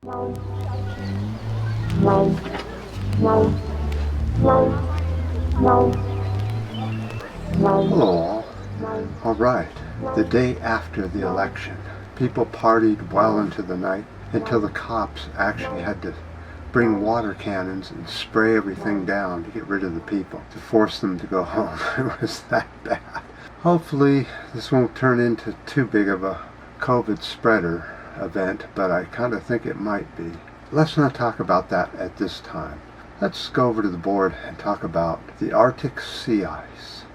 Hello all. Alright, the day after the election, people partied well into the night until the cops actually had to bring water cannons and spray everything down to get rid of the people, to force them to go home. It was that bad. Hopefully this won't turn into too big of a COVID spreader event, but I kind of think it might be. Let's not talk about that at this time. Let's go over to the board and talk about the Arctic sea ice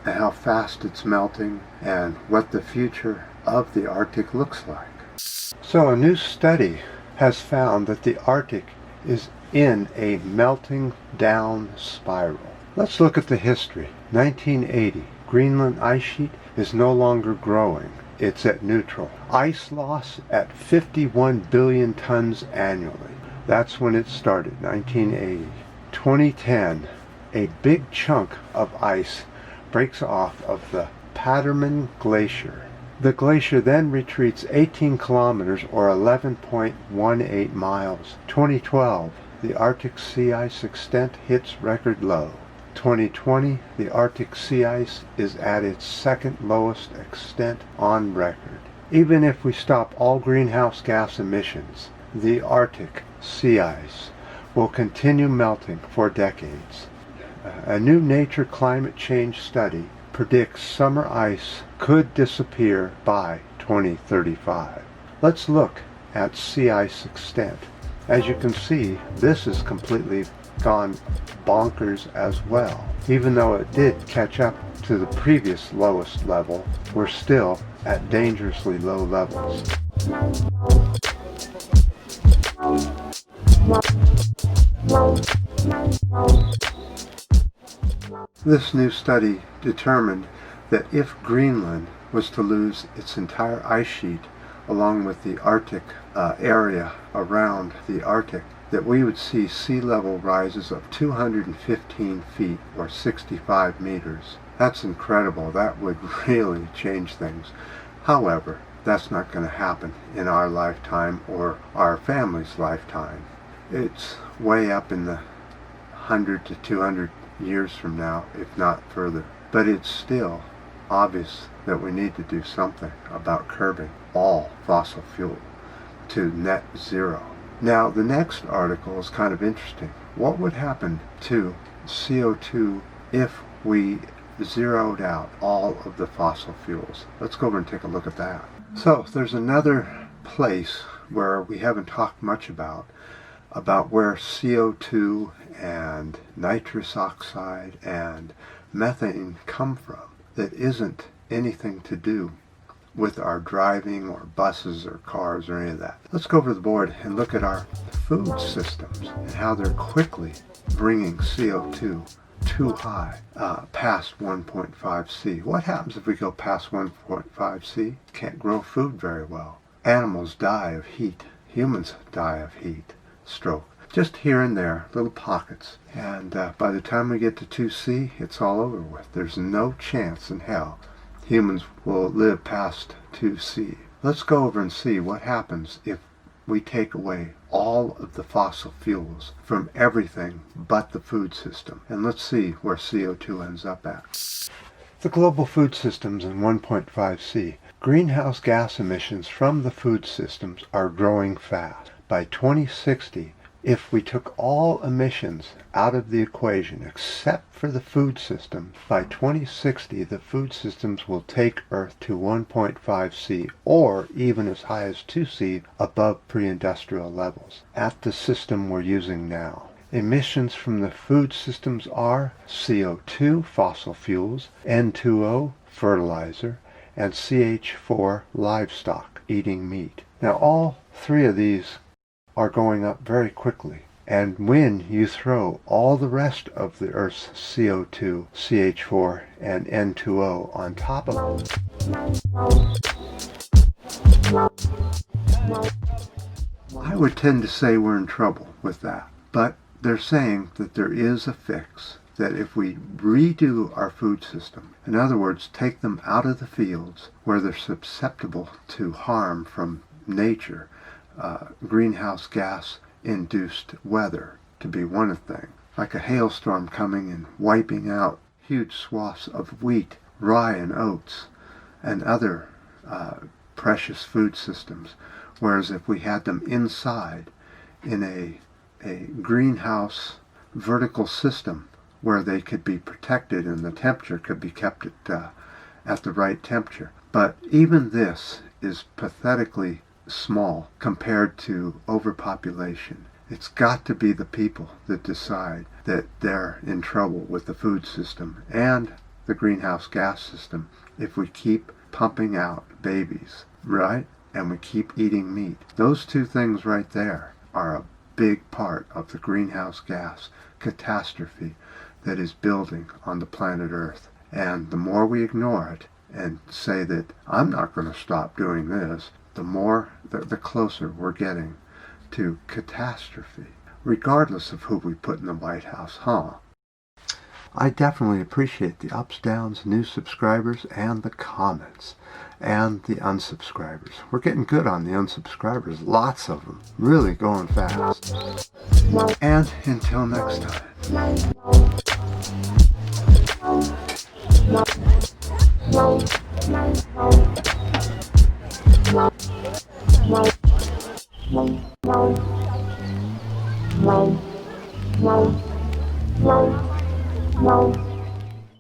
and how fast it's melting and what the future of the Arctic looks like. So a new study has found that the Arctic is in a melting down spiral. Let's look at the history. 1980, Greenland ice sheet is no longer growing. It's at neutral. Ice loss at 51 billion tons annually. That's when it started, 1980. 2010, a big chunk of ice breaks off of the Paterman Glacier. The glacier then retreats 18 kilometers or 11.18 miles. 2012, the Arctic sea ice extent hits record low. 2020, the Arctic sea ice is at its second lowest extent on record. Even if we stop all greenhouse gas emissions, the Arctic sea ice will continue melting for decades. A new Nature climate change study predicts summer ice could disappear by 2035. Let's look at sea ice extent. As you can see, this has completely gone bonkers as well. Even though it did catch up to the previous lowest level, we're still at dangerously low levels. This new study determined that if Greenland was to lose its entire ice sheet along with the Arctic area around the Arctic, that we would see sea level rises of 215 feet or 65 meters. That's incredible. That would really change things. However, that's not going to happen in our lifetime or our family's lifetime. It's way up in the 100 to 200 years from now, if not further. But it's still obvious that we need to do something about curbing all fossil fuel to net zero. Now, the next article is kind of interesting. What would happen to CO2 if we zeroed out all of the fossil fuels? Let's go over and take a look at that. So, there's another place where we haven't talked much about where CO2 and nitrous oxide and methane come from that isn't anything to do with our driving or buses or cars or any of that. Let's go over the board and look at our food systems and how they're quickly bringing CO2 too high, past 1.5 C. What happens if we go past 1.5 C? Can't grow food very well. Animals die of heat. Humans die of heat, stroke. Just here and there, little pockets. And by the time we get to 2C, it's all over with. There's no chance in hell humans will live past 2C. Let's go over and see what happens if we take away all of the fossil fuels from everything but the food system. And let's see where CO2 ends up at. The global food systems in 1.5C. Greenhouse gas emissions from the food systems are growing fast. By 2060, if we took all emissions out of the equation except for the food system, by 2060 the food systems will take Earth to 1.5C or even as high as 2C above pre-industrial levels at the system we're using now. Emissions from the food systems are CO2, fossil fuels, N2O, fertilizer, and CH4, livestock, eating meat. Now all three of these are going up very quickly. And when you throw all the rest of the Earth's CO2, CH4, and N2O on top of it, I would tend to say we're in trouble with that. But they're saying that there is a fix, that if we redo our food system, in other words, take them out of the fields where they're susceptible to harm from nature, greenhouse gas induced weather to be one thing, like a hailstorm coming and wiping out huge swaths of wheat, rye, and oats, and other precious food systems. Whereas if we had them inside in a greenhouse vertical system where they could be protected and the temperature could be kept at the right temperature. But even this is pathetically small compared to overpopulation. It's got to be the people that decide that they're in trouble with the food system and the greenhouse gas system if we keep pumping out babies, right? And we keep eating meat. Those two things right there are a big part of the greenhouse gas catastrophe that is building on the planet Earth. And the more we ignore it and say that I'm not going to stop doing this, the closer we're getting to catastrophe, regardless of who we put in the White House, huh? I definitely appreciate the ups, downs, new subscribers, and the comments, and the unsubscribers. We're getting good on the unsubscribers, lots of them, really going fast. And until next time.